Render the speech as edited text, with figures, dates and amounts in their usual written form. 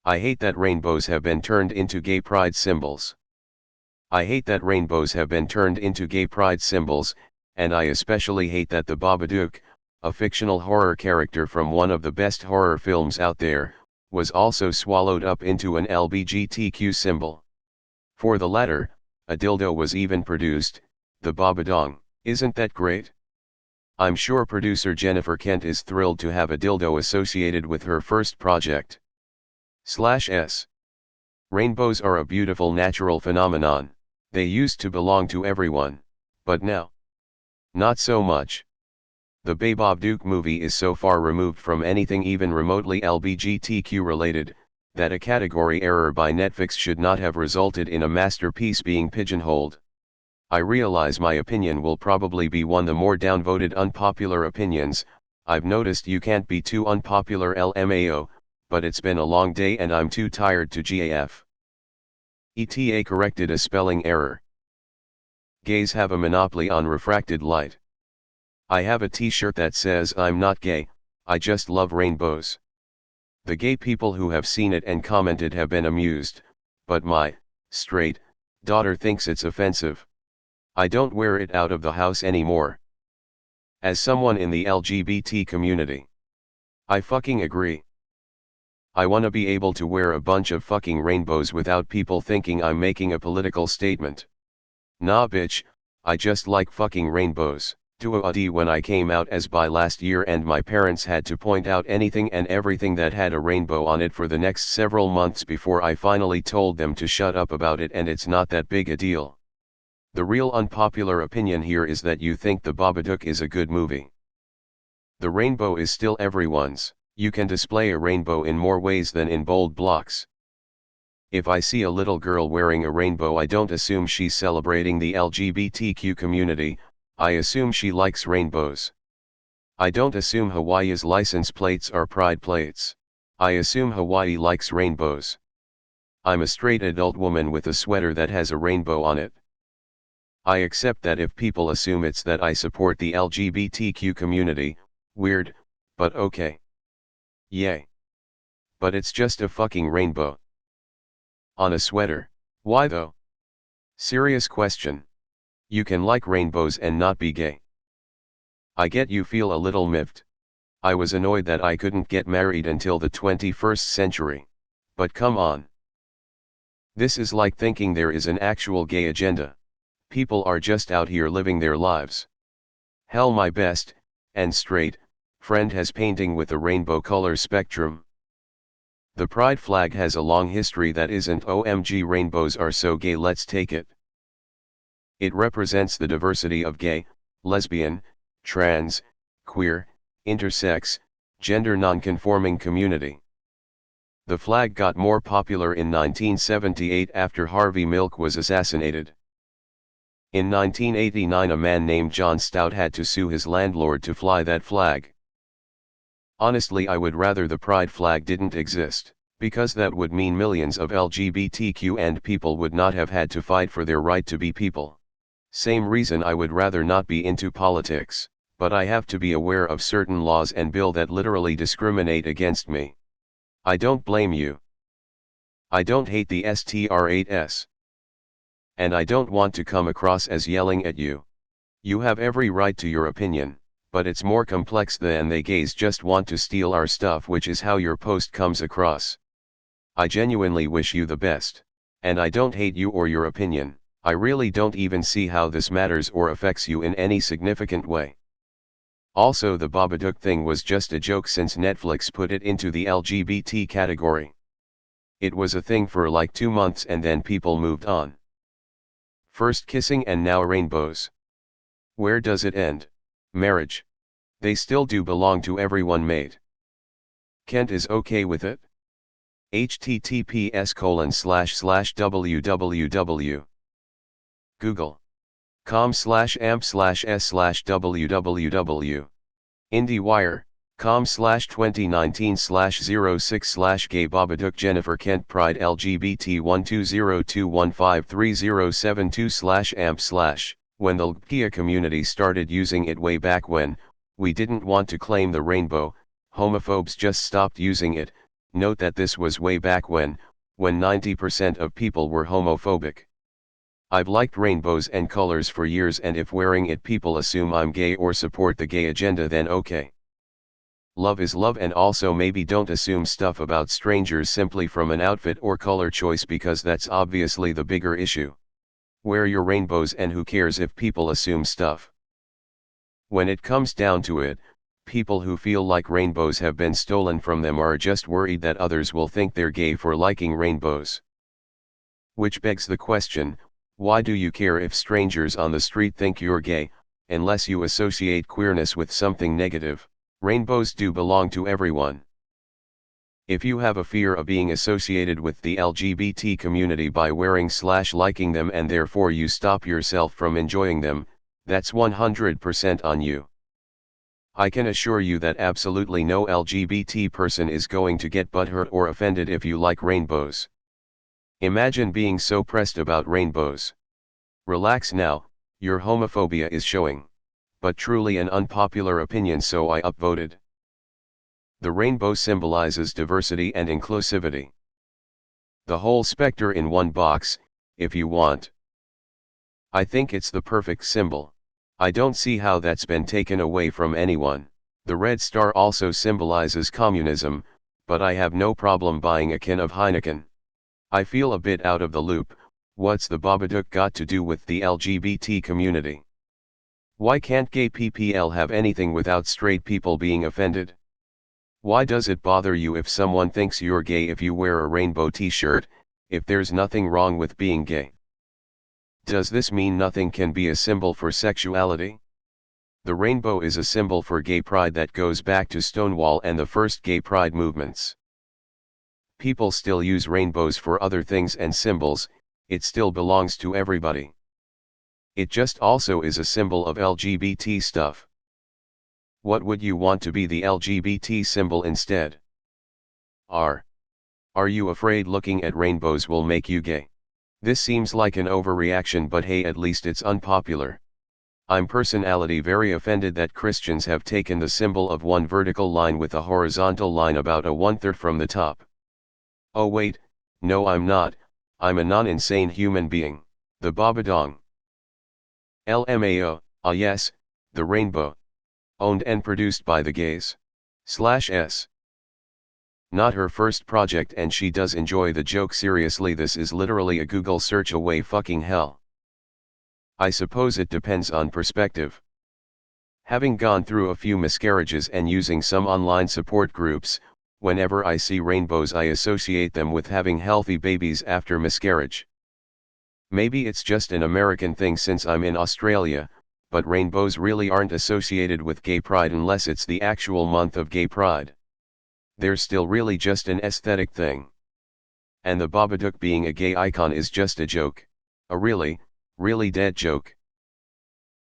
I hate that rainbows have been turned into gay pride symbols. I hate that rainbows have been turned into gay pride symbols, and I especially hate that the Babadook, a fictional horror character from one of the best horror films out there, was also swallowed up into an LGBTQ symbol. For the latter, a dildo was even produced, the Babadong. Isn't that great? I'm sure producer Jennifer Kent is thrilled to have a dildo associated with her first project. /S. Rainbows are a beautiful natural phenomenon. They used to belong to everyone, but now, not so much. The Babadook movie is so far removed from anything even remotely LGBTQ related, that a category error by Netflix should not have resulted in a masterpiece being pigeonholed. I realize my opinion will probably be one of the more downvoted unpopular opinions. I've noticed you can't be too unpopular LMAO, but it's been a long day and I'm too tired to GAF. ETA corrected a spelling error. Gays have a monopoly on refracted light. I have a t-shirt that says I'm not gay, I just love rainbows. The gay people who have seen it and commented have been amused, but my straight daughter thinks it's offensive. I don't wear it out of the house anymore. As someone in the LGBT community, I fucking agree. I wanna be able to wear a bunch of fucking rainbows without people thinking I'm making a political statement. Nah bitch, I just like fucking rainbows. When I came out as bi last year and my parents had to point out anything and everything that had a rainbow on it for the next several months before I finally told them to shut up about it, and it's not that big a deal. The real unpopular opinion here is that you think the Babadook is a good movie. The rainbow is still everyone's. You can display a rainbow in more ways than in bold blocks. If I see a little girl wearing a rainbow, I don't assume she's celebrating the LGBTQ community, I assume she likes rainbows. I don't assume Hawaii's license plates are pride plates. I assume Hawaii likes rainbows. I'm a straight adult woman with a sweater that has a rainbow on it. I accept that if people assume it's that I support the LGBTQ community, weird, but okay. Yay. But it's just a fucking rainbow. On a sweater. Why though? Serious question. You can like rainbows and not be gay. I get you feel a little miffed. I was annoyed that I couldn't get married until the 21st century. But come on. This is like thinking there is an actual gay agenda. People are just out here living their lives. Hell, my best, and straight, friend has painting with a rainbow color spectrum. The pride flag has a long history that isn't OMG rainbows are so gay, let's take it. It represents the diversity of gay, lesbian, trans, queer, intersex, gender non-conforming community. The flag got more popular in 1978 after Harvey Milk was assassinated. In 1989 a man named John Stout had to sue his landlord to fly that flag. Honestly, I would rather the pride flag didn't exist, because that would mean millions of LGBTQ and people would not have had to fight for their right to be people. Same reason I would rather not be into politics, but I have to be aware of certain laws and bill that literally discriminate against me. I don't blame you. I don't hate the STR8S. And I don't want to come across as yelling at you. You have every right to your opinion, but it's more complex than they gays just want to steal our stuff, which is how your post comes across. I genuinely wish you the best, and I don't hate you or your opinion. I really don't even see how this matters or affects you in any significant way. Also, the Babadook thing was just a joke since Netflix put it into the LGBT category. It was a thing for like 2 months and then people moved on. First kissing and now rainbows. Where does it end? Marriage. They still do belong to everyone, mate. Kent is okay with it? https://www. google.com/amp/s/www. IndieWire.com/2019/06/Gay Babadook Jennifer Kent Pride LGBT 12021533072/amp/. When the LGBT community started using it way back when, we didn't want to claim the rainbow, homophobes just stopped using it. Note that this was way back when 90% of people were homophobic. I've liked rainbows and colors for years, and if wearing it people assume I'm gay or support the gay agenda, then okay. Love is love, and also maybe don't assume stuff about strangers simply from an outfit or color choice, because that's obviously the bigger issue. Wear your rainbows and who cares if people assume stuff. When it comes down to it, people who feel like rainbows have been stolen from them are just worried that others will think they're gay for liking rainbows. Which begs the question, why do you care if strangers on the street think you're gay, unless you associate queerness with something negative? Rainbows do belong to everyone. If you have a fear of being associated with the LGBT community by wearing/liking them, and therefore you stop yourself from enjoying them, that's 100% on you. I can assure you that absolutely no LGBT person is going to get butthurt or offended if you like rainbows. Imagine being so pressed about rainbows. Relax now, your homophobia is showing. But truly an unpopular opinion, so I upvoted. The rainbow symbolizes diversity and inclusivity. The whole specter in one box, if you want. I think it's the perfect symbol. I don't see how that's been taken away from anyone. The red star also symbolizes communism, but I have no problem buying a can of Heineken. I feel a bit out of the loop. What's the Babadook got to do with the LGBT community? Why can't gay people have anything without straight people being offended? Why does it bother you if someone thinks you're gay if you wear a rainbow t-shirt, if there's nothing wrong with being gay? Does this mean nothing can be a symbol for sexuality? The rainbow is a symbol for gay pride that goes back to Stonewall and the first gay pride movements. People still use rainbows for other things and symbols, it still belongs to everybody. It just also is a symbol of LGBT stuff. What would you want to be the LGBT symbol instead? Are you afraid looking at rainbows will make you gay? This seems like an overreaction, but hey, at least it's unpopular. I'm personally very offended that Christians have taken the symbol of one vertical line with a horizontal line about a 1/3 from the top. Oh wait, no I'm not, I'm a non-insane human being. The Babadong. LMAO, ah yes, the rainbow. Owned and produced by the gays/s. Not her first project, and she does enjoy the joke. Seriously, this is literally a Google search away. Fucking hell. I suppose it depends on perspective. Having gone through a few miscarriages and using some online support groups, whenever I see rainbows I associate them with having healthy babies after miscarriage. Maybe it's just an American thing since I'm in Australia, but rainbows really aren't associated with gay pride unless it's the actual month of gay pride. They're still really just an aesthetic thing. And the Babadook being a gay icon is just a joke. A really, really dead joke.